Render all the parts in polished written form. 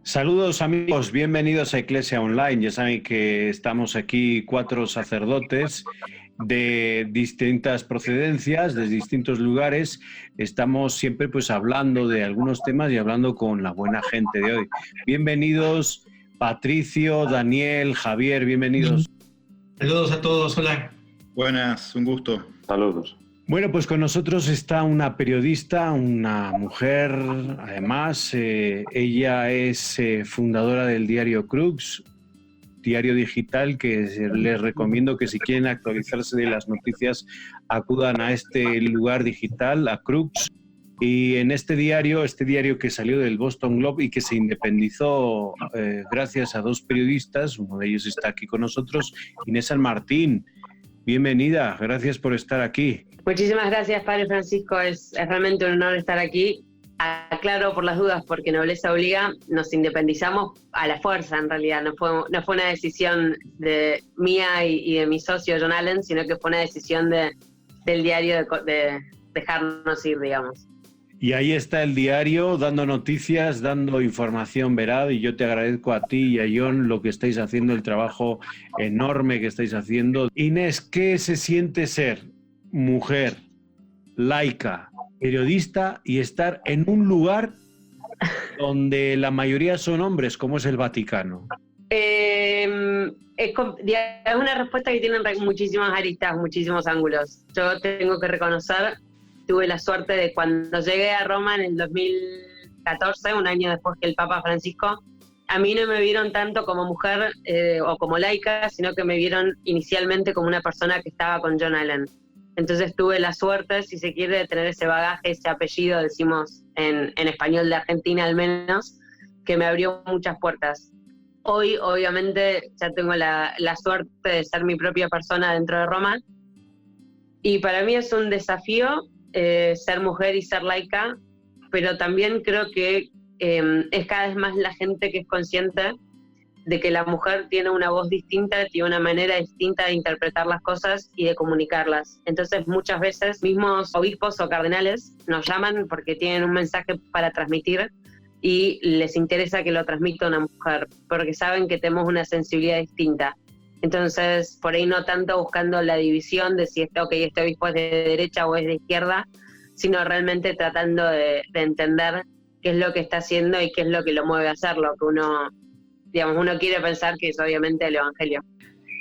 Saludos amigos, bienvenidos a Iglesia Online. Ya saben que estamos aquí 4 sacerdotes de distintas procedencias, de distintos lugares. Estamos siempre pues hablando de algunos temas y hablando con la buena gente de hoy. Bienvenidos Patricio, Daniel, Javier, bienvenidos. Saludos a todos, hola. Buenas, un gusto. Saludos. Bueno, pues con nosotros está una periodista, una mujer, además, ella es fundadora del diario Crux, diario digital que les recomiendo que si quieren actualizarse de las noticias acudan a este lugar digital, a Crux. Y en este diario que salió del Boston Globe y que se independizó gracias a 2 periodistas, uno de ellos está aquí con nosotros, Inés San Martín. Bienvenida, gracias por estar aquí. Muchísimas gracias, Padre Francisco, es realmente un honor estar aquí. Aclaro por las dudas, porque Nobleza Obliga, nos independizamos a la fuerza en realidad, no fue una decisión de mía y de mi socio John Allen, sino que fue una decisión del diario de dejarnos ir, digamos. Y ahí está el diario dando noticias, dando información veraz, y yo te agradezco a ti y a John lo que estáis haciendo, el trabajo enorme que estáis haciendo. Inés, ¿qué se siente ser mujer, laica, periodista y estar en un lugar donde la mayoría son hombres, como es el Vaticano? Es una respuesta que tiene muchísimas aristas, muchísimos ángulos. Yo tengo que reconocer, tuve la suerte de cuando llegué a Roma en el 2014, un año después que el Papa Francisco, a mí no me vieron tanto como mujer o como laica, sino que me vieron inicialmente como una persona que estaba con John Allen. Entonces tuve la suerte, si se quiere, de tener ese bagaje, ese apellido, decimos en español de Argentina al menos, que me abrió muchas puertas. Hoy, obviamente, ya tengo la suerte de ser mi propia persona dentro de Roma, y para mí es un desafío ser mujer y ser laica, pero también creo que es cada vez más la gente que es consciente de que la mujer tiene una voz distinta, tiene una manera distinta de interpretar las cosas y de comunicarlas. Entonces muchas veces mismos obispos o cardenales nos llaman porque tienen un mensaje para transmitir y les interesa que lo transmita una mujer, porque saben que tenemos una sensibilidad distinta. Entonces, por ahí no tanto buscando la división de si este obispo es de derecha o es de izquierda, sino realmente tratando de entender qué es lo que está haciendo y qué es lo que lo mueve a hacerlo, que uno quiere pensar que es obviamente el Evangelio.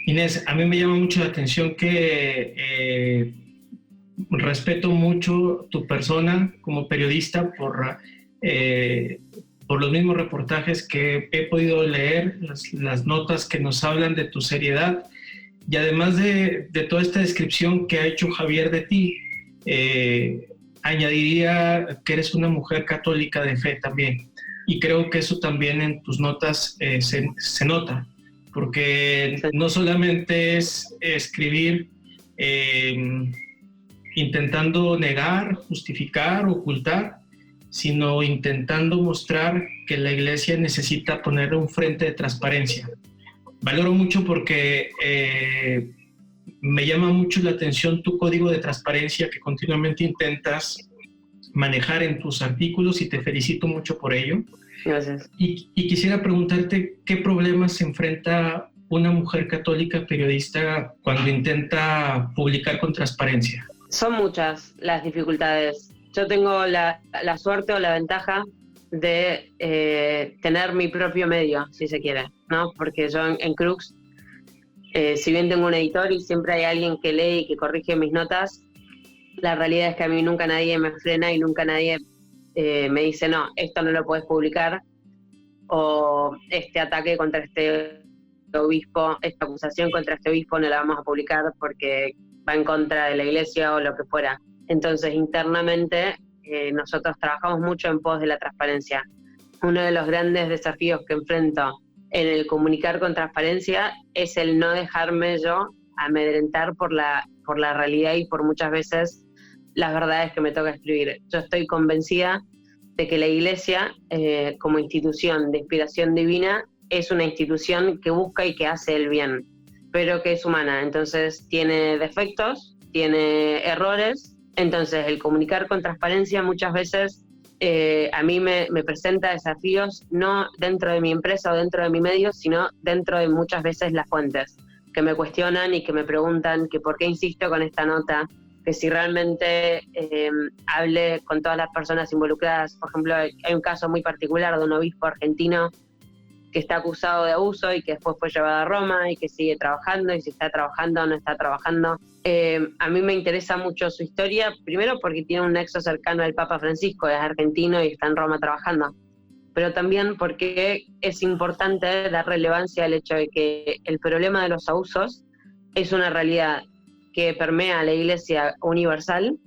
Inés, a mí me llama mucho la atención que respeto mucho tu persona como periodista por los mismos reportajes que he podido leer, las notas que nos hablan de tu seriedad, y además de toda esta descripción que ha hecho Javier de ti, añadiría que eres una mujer católica de fe también, y creo que eso también en tus notas se nota, porque no solamente es escribir intentando negar, justificar, ocultar, sino intentando mostrar que la Iglesia necesita poner un frente de transparencia. Valoro mucho porque me llama mucho la atención tu código de transparencia que continuamente intentas manejar en tus artículos, y te felicito mucho por ello. Gracias. Y quisiera preguntarte qué problemas se enfrenta una mujer católica periodista cuando intenta publicar con transparencia. Son muchas las dificultades. Yo tengo la suerte o la ventaja de tener mi propio medio, si se quiere, ¿no? Porque yo en Crux, si bien tengo un editor y siempre hay alguien que lee y que corrige mis notas, la realidad es que a mí nunca nadie me frena y nunca nadie me dice, no, esto no lo puedes publicar, o este ataque contra este obispo, esta acusación contra este obispo no la vamos a publicar porque va en contra de la Iglesia o lo que fuera. Entonces, internamente, nosotros trabajamos mucho en pos de la transparencia. Uno de los grandes desafíos que enfrento en el comunicar con transparencia es el no dejarme yo amedrentar por la realidad y por muchas veces las verdades que me toca escribir. Yo estoy convencida de que la Iglesia, como institución de inspiración divina, es una institución que busca y que hace el bien, pero que es humana. Entonces tiene defectos, tiene errores. Entonces el comunicar con transparencia muchas veces a mí me presenta desafíos no dentro de mi empresa o dentro de mi medio, sino dentro de muchas veces las fuentes, que me cuestionan y que me preguntan que por qué insisto con esta nota, que si realmente hable con todas las personas involucradas. Por ejemplo, hay un caso muy particular de un obispo argentino que está acusado de abuso y que después fue llevado a Roma y que sigue trabajando, y si está trabajando o no está trabajando. A mí me interesa mucho su historia, primero porque tiene un nexo cercano al Papa Francisco, es argentino y está en Roma trabajando, pero también porque es importante dar relevancia al hecho de que el problema de los abusos es una realidad que permea a la Iglesia universal,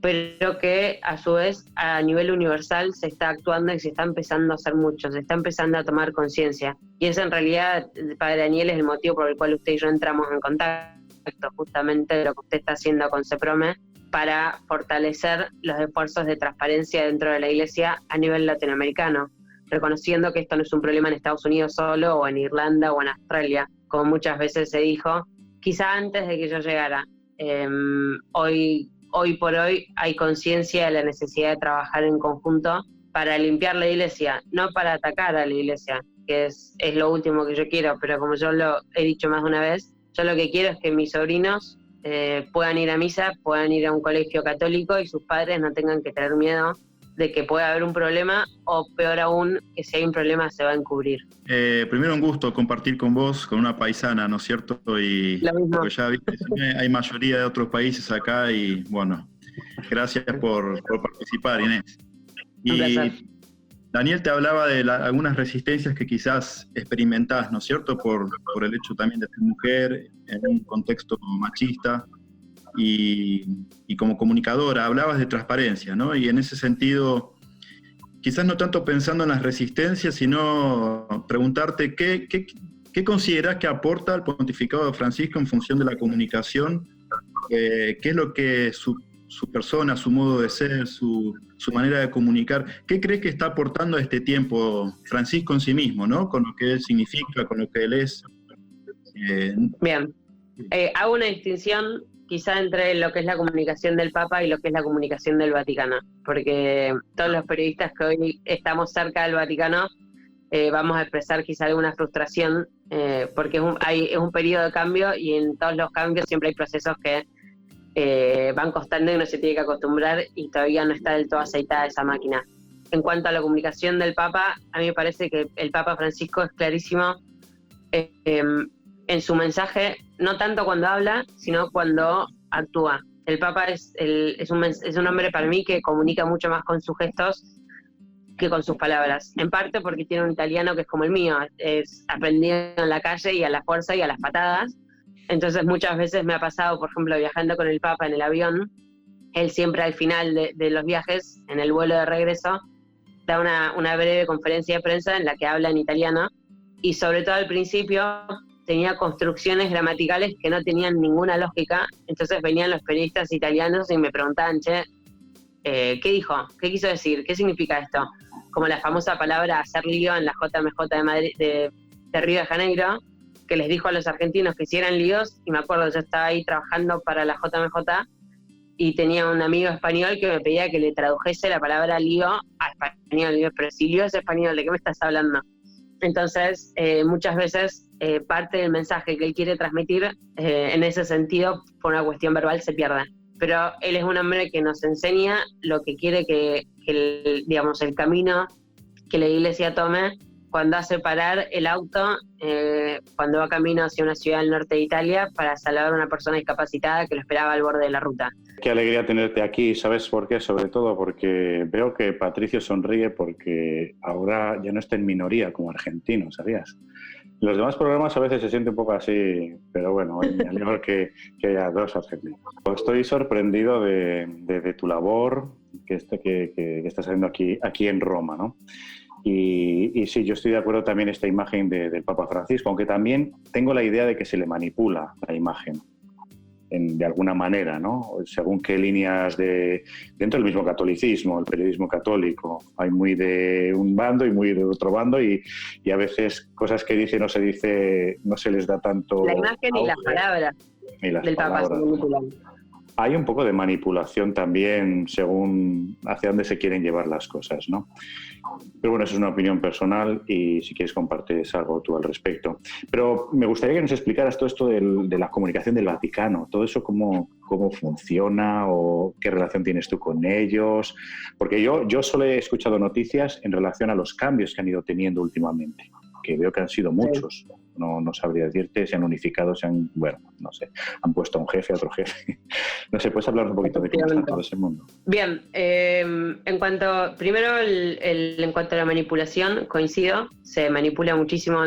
pero que a su vez a nivel universal se está actuando y se está empezando a hacer mucho, se está empezando a tomar conciencia. Y ese en realidad, Padre Daniel, es el motivo por el cual usted y yo entramos en contacto, justamente de lo que usted está haciendo con CEPROME, para fortalecer los esfuerzos de transparencia dentro de la Iglesia a nivel latinoamericano, reconociendo que esto no es un problema en Estados Unidos solo, o en Irlanda, o en Australia, como muchas veces se dijo, quizá antes de que yo llegara. Hoy por hoy hay conciencia de la necesidad de trabajar en conjunto para limpiar la Iglesia, no para atacar a la Iglesia, que es lo último que yo quiero, pero como yo lo he dicho más de una vez, yo lo que quiero es que mis sobrinos puedan ir a misa, puedan ir a un colegio católico y sus padres no tengan que tener miedo de que pueda haber un problema, o peor aún, que si hay un problema se va a encubrir. Primero un gusto compartir con vos, con una paisana, ¿no es cierto? Y Lo mismo. porque ya viste, hay mayoría de otros países acá y bueno, gracias por participar, Inés. Un placer. Daniel te hablaba de algunas resistencias que quizás experimentás, ¿no es cierto? Por el hecho también de ser mujer en un contexto machista. Y como comunicadora hablabas de transparencia, ¿no? Y en ese sentido, quizás no tanto pensando en las resistencias, sino preguntarte qué considerás que aporta el pontificado de Francisco en función de la comunicación, qué es lo que su persona, su modo de ser, su manera de comunicar, ¿qué crees que está aportando a este tiempo Francisco en sí mismo, ¿no? Con lo que él significa, con lo que él es. Bien, hago una distinción quizá entre lo que es la comunicación del Papa y lo que es la comunicación del Vaticano, porque todos los periodistas que hoy estamos cerca del Vaticano vamos a expresar quizá alguna frustración, porque es un periodo de cambio, y en todos los cambios siempre hay procesos que van costando y uno se tiene que acostumbrar, y todavía no está del todo aceitada esa máquina. En cuanto a la comunicación del Papa, a mí me parece que el Papa Francisco es clarísimo en su mensaje, no tanto cuando habla, sino cuando actúa. El Papa es un hombre para mí que comunica mucho más con sus gestos que con sus palabras. En parte porque tiene un italiano que es como el mío, es aprendido en la calle y a la fuerza y a las patadas. Entonces muchas veces me ha pasado, por ejemplo, viajando con el Papa en el avión, él siempre al final de los viajes, en el vuelo de regreso, da una breve conferencia de prensa en la que habla en italiano, y sobre todo al principio tenía construcciones gramaticales que no tenían ninguna lógica. Entonces venían los periodistas italianos y me preguntaban, ¿qué dijo? ¿Qué quiso decir? ¿Qué significa esto? Como la famosa palabra hacer lío en la JMJ de Madrid, de Río de Janeiro, que les dijo a los argentinos que hicieran líos, y me acuerdo, yo estaba ahí trabajando para la JMJ y tenía un amigo español que me pedía que le tradujese la palabra lío a español. Y yo, pero si lío es español, ¿de qué me estás hablando? Entonces, muchas veces parte del mensaje que él quiere transmitir, en ese sentido, por una cuestión verbal, se pierde. Pero él es un hombre que nos enseña lo que quiere que el camino que la Iglesia tome cuando hace parar el auto, cuando va camino hacia una ciudad del norte de Italia para salvar a una persona discapacitada que lo esperaba al borde de la ruta. Qué alegría tenerte aquí, ¿sabes por qué? Sobre todo porque veo que Patricio sonríe porque ahora ya no está en minoría como argentino, ¿sabías? Los demás programas a veces se siente un poco así, pero bueno, hoy me alegro que haya dos argentinos. Estoy sorprendido de tu labor que estás haciendo aquí en Roma, ¿no? Y sí, yo estoy de acuerdo también en esta imagen del Papa Francisco, aunque también tengo la idea de que se le manipula la imagen de alguna manera, ¿no? Según qué líneas dentro del mismo catolicismo, el periodismo católico, hay muy de un bando y muy de otro bando, y a veces cosas que dice no se les da tanto la imagen y las palabras del Papa se manipulan. hay un poco de manipulación también según hacia dónde se quieren llevar las cosas, ¿no? Pero bueno, eso es una opinión personal y si quieres compartes algo tú al respecto. Pero me gustaría que nos explicaras todo esto de la comunicación del Vaticano, todo eso cómo funciona o qué relación tienes tú con ellos, porque yo solo he escuchado noticias en relación a los cambios que han ido teniendo últimamente, que veo que han sido muchos. No sabría decirte, se han unificado, bueno, no sé, han puesto a un jefe, a otro jefe. No sé, ¿puedes hablar un poquito de cómo está todo ese mundo? Bien, en cuanto a la manipulación, coincido, se manipula muchísimo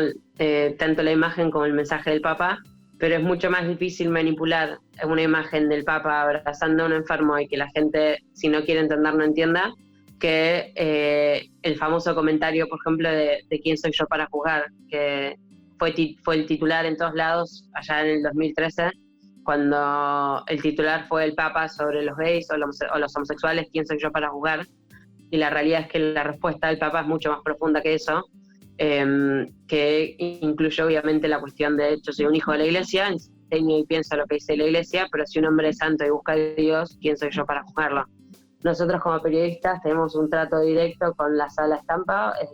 tanto la imagen como el mensaje del Papa, pero es mucho más difícil manipular una imagen del Papa abrazando a un enfermo y que la gente, si no quiere entender, no entienda, que el famoso comentario, por ejemplo, de quién soy yo para juzgar, que fue el titular en todos lados allá en el 2013, cuando el titular fue el Papa sobre los gays o los homosexuales, ¿quién soy yo para juzgar? Y la realidad es que la respuesta del Papa es mucho más profunda que eso, que incluye obviamente la cuestión de yo soy un hijo de la Iglesia, enseño y pienso lo que dice la Iglesia, pero si un hombre es santo y busca a Dios, ¿quién soy yo para juzgarlo? Nosotros como periodistas tenemos un trato directo con la sala estampa, es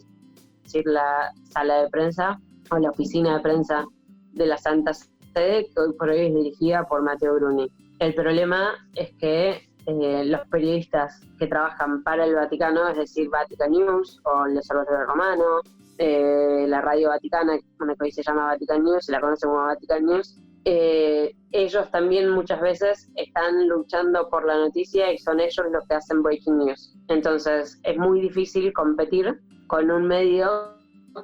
decir, la sala de prensa o la oficina de prensa de la Santa Sede, que hoy por hoy es dirigida por Matteo Bruni. El problema es que los periodistas que trabajan para el Vaticano, es decir, Vatican News o el Observatorio Romano, la Radio Vaticana, que hoy se llama Vatican News, se la conoce como Vatican News, ellos también muchas veces están luchando por la noticia y son ellos los que hacen breaking news. Entonces es muy difícil competir con un medio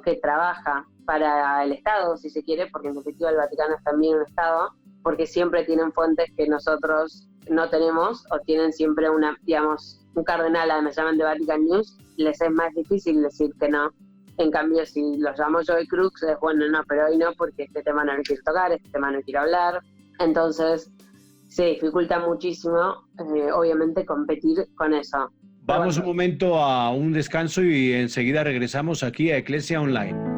que trabaja para el Estado, si se quiere, porque en definitiva el Vaticano es también un Estado, porque siempre tienen fuentes que nosotros no tenemos, o tienen siempre un cardenal, me llaman de Vatican News, les es más difícil decir que no. En cambio, si los llamo yo de Crux, es bueno, no, pero hoy no, porque este tema no lo quiero tocar, este tema no quiero hablar. Entonces, se dificulta muchísimo, obviamente, competir con eso. Vamos un momento a un descanso y enseguida regresamos aquí a Eclesia Online.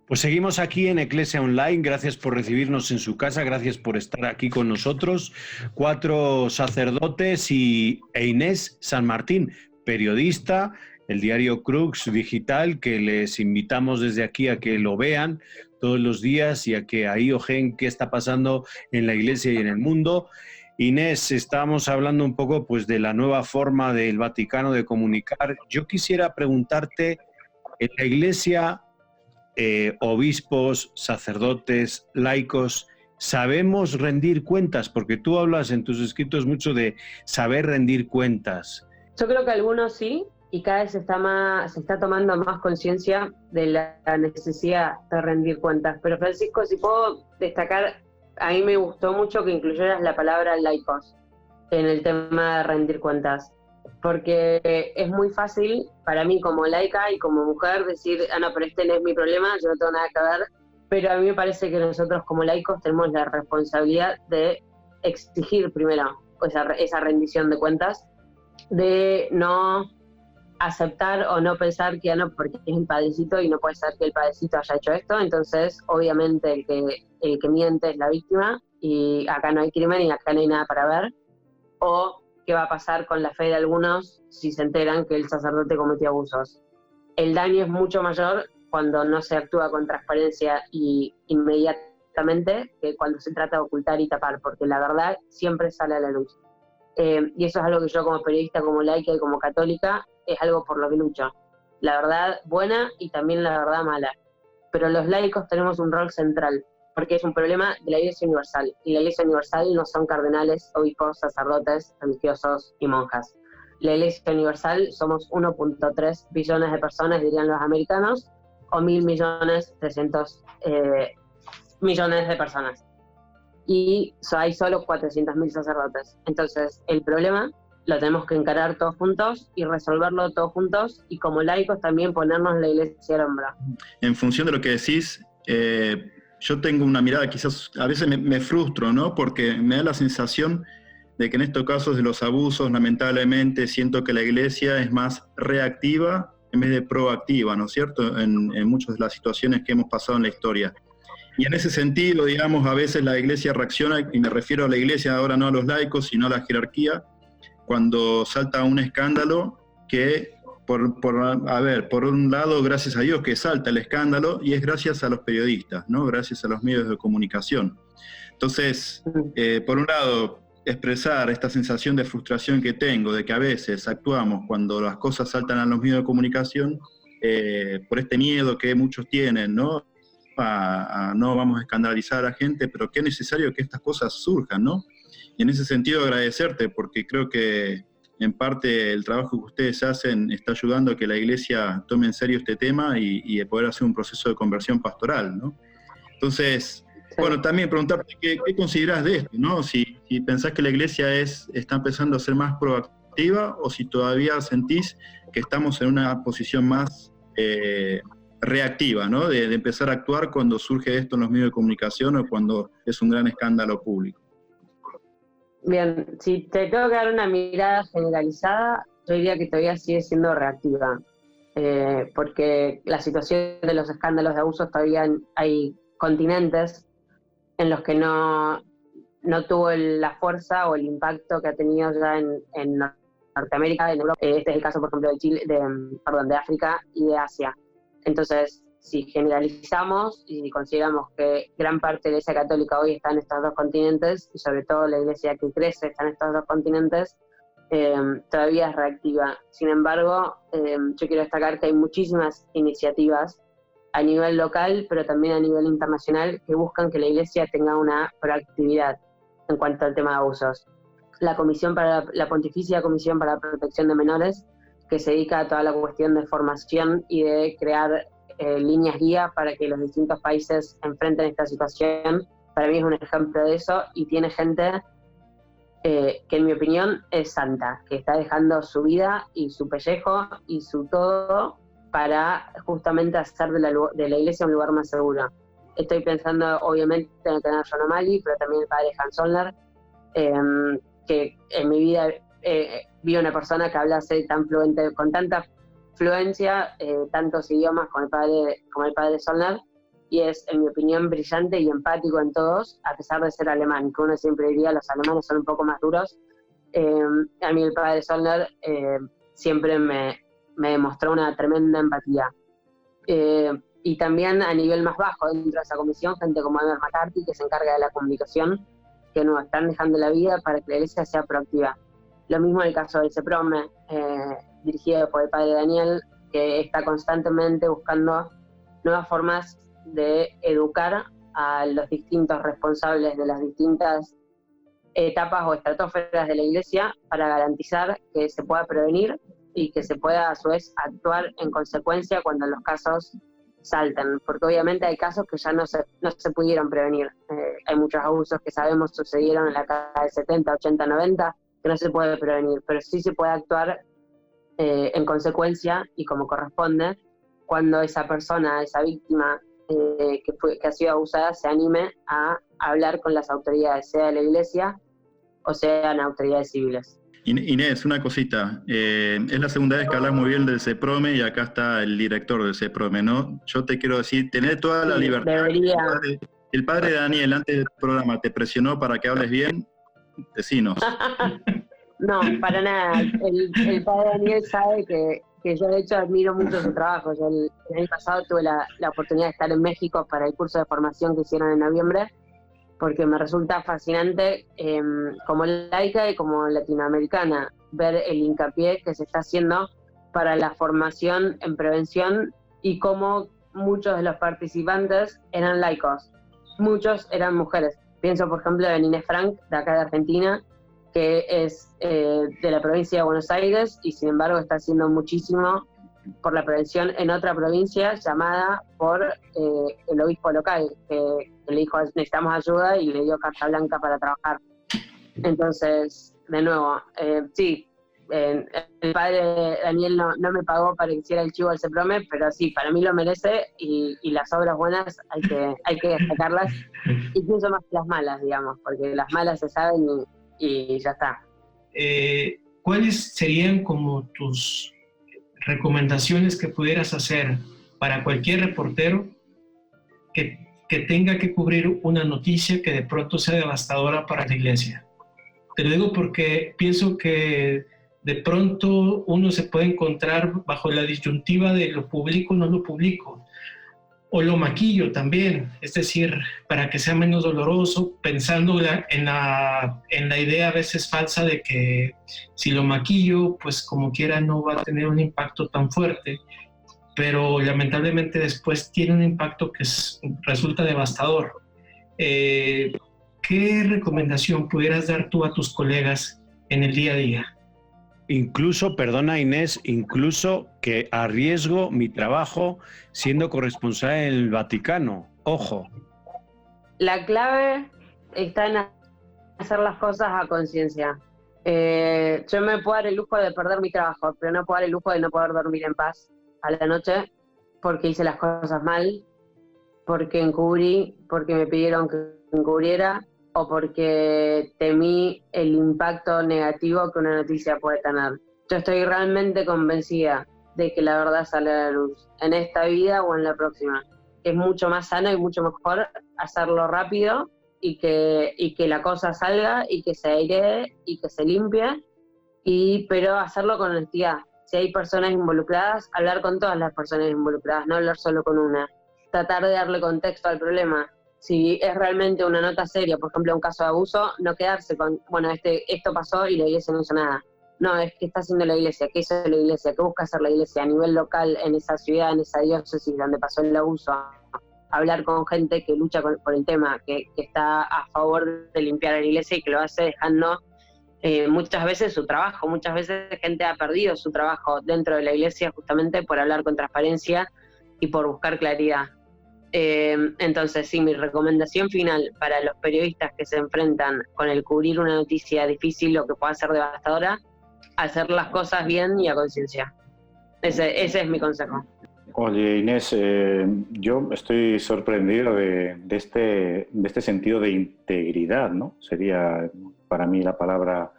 Pues seguimos aquí en Eclesia Online. Gracias por recibirnos en su casa, gracias por estar aquí con nosotros. 4 sacerdotes e Inés San Martín, periodista, el diario Crux Digital, que les invitamos desde aquí a que lo vean todos los días y a que ahí ojen qué está pasando en la Iglesia y en el mundo. Inés, estábamos hablando un poco pues de la nueva forma del Vaticano de comunicar. Yo quisiera preguntarte, en la Iglesia, obispos, sacerdotes, laicos, ¿sabemos rendir cuentas? Porque tú hablas en tus escritos mucho de saber rendir cuentas. Yo creo que algunos sí, y cada vez se está tomando más conciencia de la necesidad de rendir cuentas. Pero Francisco, si puedo destacar, a mí me gustó mucho que incluyeras la palabra laicos en el tema de rendir cuentas. Porque es muy fácil para mí como laica y como mujer decir, no, pero este no es mi problema, yo no tengo nada que ver, pero a mí me parece que nosotros como laicos tenemos la responsabilidad de exigir primero esa rendición de cuentas, de no aceptar o no pensar que no, porque es el padecito y no puede ser que el padecito haya hecho esto, entonces obviamente el que miente es la víctima y acá no hay crimen y acá no hay nada para ver, o qué va a pasar con la fe de algunos si se enteran que el sacerdote cometió abusos. El daño es mucho mayor cuando no se actúa con transparencia y inmediatamente que cuando se trata de ocultar y tapar, porque la verdad siempre sale a la luz. Y eso es algo que yo como periodista, como laica y como católica, es algo por lo que lucho. La verdad buena y también la verdad mala. Pero los laicos tenemos un rol central, porque es un problema de la Iglesia Universal. Y la Iglesia Universal no son cardenales, obispos, sacerdotes, religiosos y monjas. La Iglesia Universal somos 1.3 billones de personas, dirían los americanos, o 1.000.300.000 millones de personas. Y hay solo 400.000 sacerdotes. Entonces, el problema lo tenemos que encarar todos juntos y resolverlo todos juntos, y como laicos también ponernos la Iglesia al hombro. En función de lo que decís, yo tengo una mirada, quizás a veces me frustro, ¿no? Porque me da la sensación de que en estos casos de los abusos, lamentablemente, siento que la Iglesia es más reactiva en vez de proactiva, ¿no es cierto?, en muchas de las situaciones que hemos pasado en la historia. Y en ese sentido, digamos, a veces la Iglesia reacciona, y me refiero a la Iglesia, ahora no a los laicos, sino a la jerarquía, cuando salta un escándalo que, por un lado, gracias a Dios que salta el escándalo, y es gracias a los periodistas, ¿no?, gracias a los medios de comunicación. Entonces, por un lado, expresar esta sensación de frustración que tengo, de que a veces actuamos cuando las cosas saltan a los medios de comunicación, por este miedo que muchos tienen, ¿no?, no vamos a escandalizar a la gente, pero qué necesario que estas cosas surjan, ¿no? Y en ese sentido agradecerte, porque creo que en parte el trabajo que ustedes hacen está ayudando a que la Iglesia tome en serio este tema y poder hacer un proceso de conversión pastoral, ¿no? Entonces, bueno, también preguntarte qué considerás de esto, ¿no? Si pensás que la Iglesia está empezando a ser más proactiva, o si todavía sentís que estamos en una posición más reactiva, ¿no? De empezar a actuar cuando surge esto en los medios de comunicación o cuando es un gran escándalo público. Bien, si te tengo que dar una mirada generalizada, yo diría que todavía sigue siendo reactiva, porque la situación de los escándalos de abusos todavía hay continentes en los que no tuvo la fuerza o el impacto que ha tenido ya en Norteamérica, en Europa. Este es el caso, por ejemplo, de África y de Asia. Entonces, si generalizamos y si consideramos que gran parte de la Iglesia Católica hoy está en estos dos continentes, y sobre todo la Iglesia que crece está en estos dos continentes, todavía es reactiva. Sin embargo, yo quiero destacar que hay muchísimas iniciativas a nivel local, pero también a nivel internacional, que buscan que la Iglesia tenga una proactividad en cuanto al tema de abusos. La Pontificia Comisión para la Protección de Menores, que se dedica a toda la cuestión de formación y de crear líneas guía para que los distintos países enfrenten esta situación, para mí es un ejemplo de eso, y tiene gente que en mi opinión es santa, que está dejando su vida y su pellejo y su todo para justamente hacer de la Iglesia un lugar más seguro. Estoy pensando obviamente en el canal John O'Malley, pero también el padre Hans Zollner, que en mi vida vi una persona que hablase tan fluente, con tanta fluencia, tantos idiomas como el padre Zollner, y es, en mi opinión, brillante y empático en todos, a pesar de ser alemán, que uno siempre diría los alemanes son un poco más duros. A mí el padre Zollner siempre me demostró una tremenda empatía. Y también a nivel más bajo, dentro de esa comisión, gente como Emer McCarthy, que se encarga de la comunicación, que nos están dejando la vida para que la Iglesia sea proactiva. Lo mismo en el caso del CEPROME, dirigido por el padre Daniel, que está constantemente buscando nuevas formas de educar a los distintos responsables de las distintas etapas o estratosferas de la Iglesia para garantizar que se pueda prevenir y que se pueda a su vez actuar en consecuencia cuando los casos saltan, porque obviamente hay casos que ya no se pudieron prevenir. Hay muchos abusos que sabemos sucedieron en la década de 70, 80, 90, que no se puede prevenir, pero sí se puede actuar en consecuencia y como corresponde cuando esa persona, esa víctima que ha sido abusada, se anime a hablar con las autoridades, sea de la Iglesia o sean autoridades civiles. Inés, una cosita. Es la segunda vez que hablas muy bien del CEPROME y acá está el director del CEPROME, ¿no? Yo te quiero decir, tenés toda la libertad. Debería. El padre Daniel, antes del programa, ¿te presionó para que hables bien? Decinos. No, para nada. El padre Daniel sabe que yo de hecho admiro mucho su trabajo. Yo el año pasado tuve la oportunidad de estar en México para el curso de formación que hicieron en noviembre, porque me resulta fascinante como laica y como latinoamericana ver el hincapié que se está haciendo para la formación en prevención y cómo muchos de los participantes eran laicos, muchos eran mujeres. Pienso por ejemplo en Inés Frank, de acá de Argentina, que es de la provincia de Buenos Aires y sin embargo está haciendo muchísimo por la prevención en otra provincia llamada por el obispo local, que le dijo necesitamos ayuda y le dio carta blanca para trabajar. Entonces, de nuevo, sí, el padre Daniel no me pagó para que hiciera el chivo al CEPROME, pero sí, para mí lo merece y las obras buenas hay que destacarlas, incluso más que las malas, digamos, porque las malas se saben y ya está. ¿Cuáles serían como tus recomendaciones que pudieras hacer para cualquier reportero que tenga que cubrir una noticia que de pronto sea devastadora para la iglesia? Te lo digo porque pienso que de pronto uno se puede encontrar bajo la disyuntiva de lo publico o no lo publico, o lo maquillo también, es decir, para que sea menos doloroso, pensando en la idea a veces falsa de que si lo maquillo, pues como quiera no va a tener un impacto tan fuerte, pero lamentablemente después tiene un impacto que resulta devastador. ¿Qué recomendación pudieras dar tú a tus colegas en el día a día? Incluso, perdona Inés, incluso que arriesgo mi trabajo siendo corresponsal en el Vaticano. Ojo. La clave está en hacer las cosas a conciencia. Yo me puedo dar el lujo de perder mi trabajo, pero no puedo dar el lujo de no poder dormir en paz a la noche porque hice las cosas mal, porque encubrí, porque me pidieron que encubriera, o porque temí el impacto negativo que una noticia puede tener. Yo estoy realmente convencida de que la verdad sale a la luz, en esta vida o en la próxima. Es mucho más sano y mucho mejor hacerlo rápido y que la cosa salga y que se airee y que se limpie, pero hacerlo con honestidad. Si hay personas involucradas, hablar con todas las personas involucradas, no hablar solo con una. Tratar de darle contexto al problema. Si es realmente una nota seria, por ejemplo, un caso de abuso, no quedarse con, bueno, esto pasó y la iglesia no hizo nada. No, es que está haciendo la iglesia, qué hizo la iglesia, qué busca hacer la iglesia a nivel local, en esa ciudad, en esa diócesis donde pasó el abuso. Hablar con gente que lucha por el tema, que está a favor de limpiar a la iglesia y que lo hace dejando muchas veces su trabajo. Muchas veces gente ha perdido su trabajo dentro de la iglesia justamente por hablar con transparencia y por buscar claridad. Entonces, sí, mi recomendación final para los periodistas que se enfrentan con el cubrir una noticia difícil o que pueda ser devastadora, hacer las cosas bien y a conciencia. Ese es mi consejo. Oye, Inés, yo estoy sorprendido de este sentido de integridad, ¿no? Sería para mí la palabra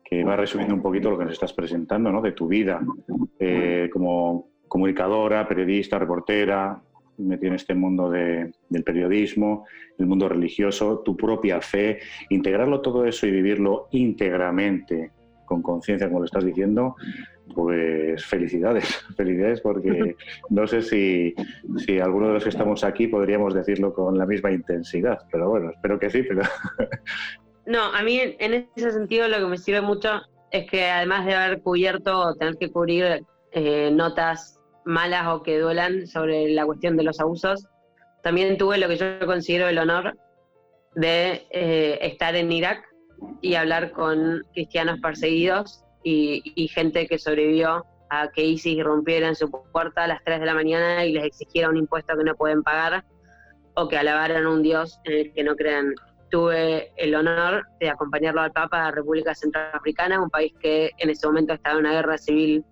que va resumiendo un poquito lo que nos estás presentando, ¿no? De tu vida como comunicadora, periodista, reportera, metido en este mundo del periodismo, el mundo religioso, tu propia fe, integrarlo todo eso y vivirlo íntegramente, con conciencia, como lo estás diciendo, pues felicidades porque no sé si alguno de los que estamos aquí podríamos decirlo con la misma intensidad, pero bueno, espero que sí, pero... No, a mí en ese sentido lo que me sirve mucho es que además de haber cubierto o tener que cubrir notas malas o que duelan sobre la cuestión de los abusos, también tuve lo que yo considero el honor de estar en Irak y hablar con cristianos perseguidos y gente que sobrevivió a que ISIS rompiera en su puerta a las 3 de la mañana y les exigiera un impuesto que no pueden pagar o que alabaran a un Dios en el que no crean. Tuve el honor de acompañarlo al Papa de la República Centroafricana, un país que en ese momento estaba en una guerra civil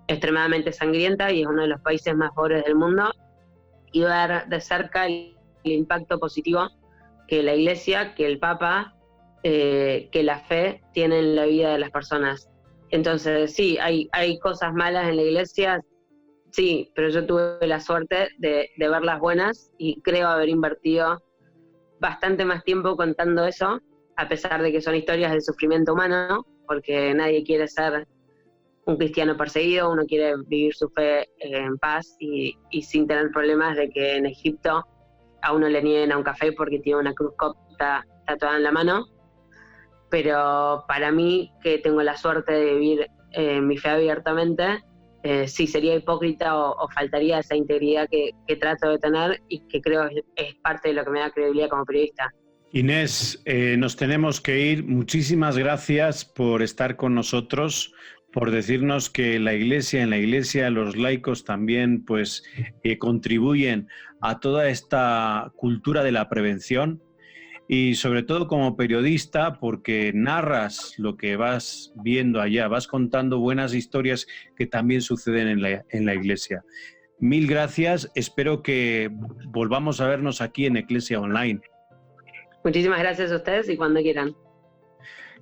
extremadamente sangrienta y es uno de los países más pobres del mundo, y ver de cerca el impacto positivo que la Iglesia, que el Papa, que la fe tiene en la vida de las personas. Entonces sí, hay cosas malas en la Iglesia, sí, pero yo tuve la suerte de ver las buenas y creo haber invertido bastante más tiempo contando eso, a pesar de que son historias de sufrimiento humano, porque nadie quiere ser un cristiano perseguido, uno quiere vivir su fe en paz y sin tener problemas de que en Egipto a uno le nieguen a un café porque tiene una cruz copta tatuada en la mano. Pero para mí, que tengo la suerte de vivir mi fe abiertamente, sí sería hipócrita o faltaría esa integridad que trato de tener y que creo es parte de lo que me da credibilidad como periodista. Inés, nos tenemos que ir. Muchísimas gracias por estar con nosotros, por decirnos que en la Iglesia los laicos también pues contribuyen a toda esta cultura de la prevención. Y sobre todo como periodista, porque narras lo que vas viendo allá, vas contando buenas historias que también suceden en la Iglesia. Mil gracias, espero que volvamos a vernos aquí en Eclesia Online. Muchísimas gracias a ustedes y cuando quieran.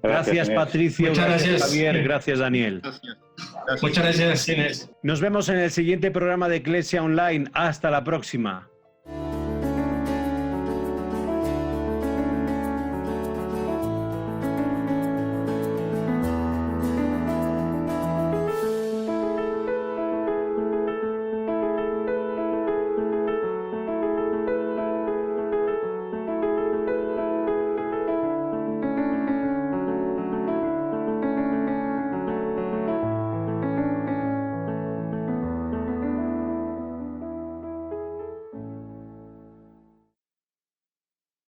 Gracias, Inés. Patricio. Muchas gracias. Javier. Gracias, Daniel. Gracias. Muchas gracias, Inés. Nos vemos en el siguiente programa de Eclesia Online. Hasta la próxima.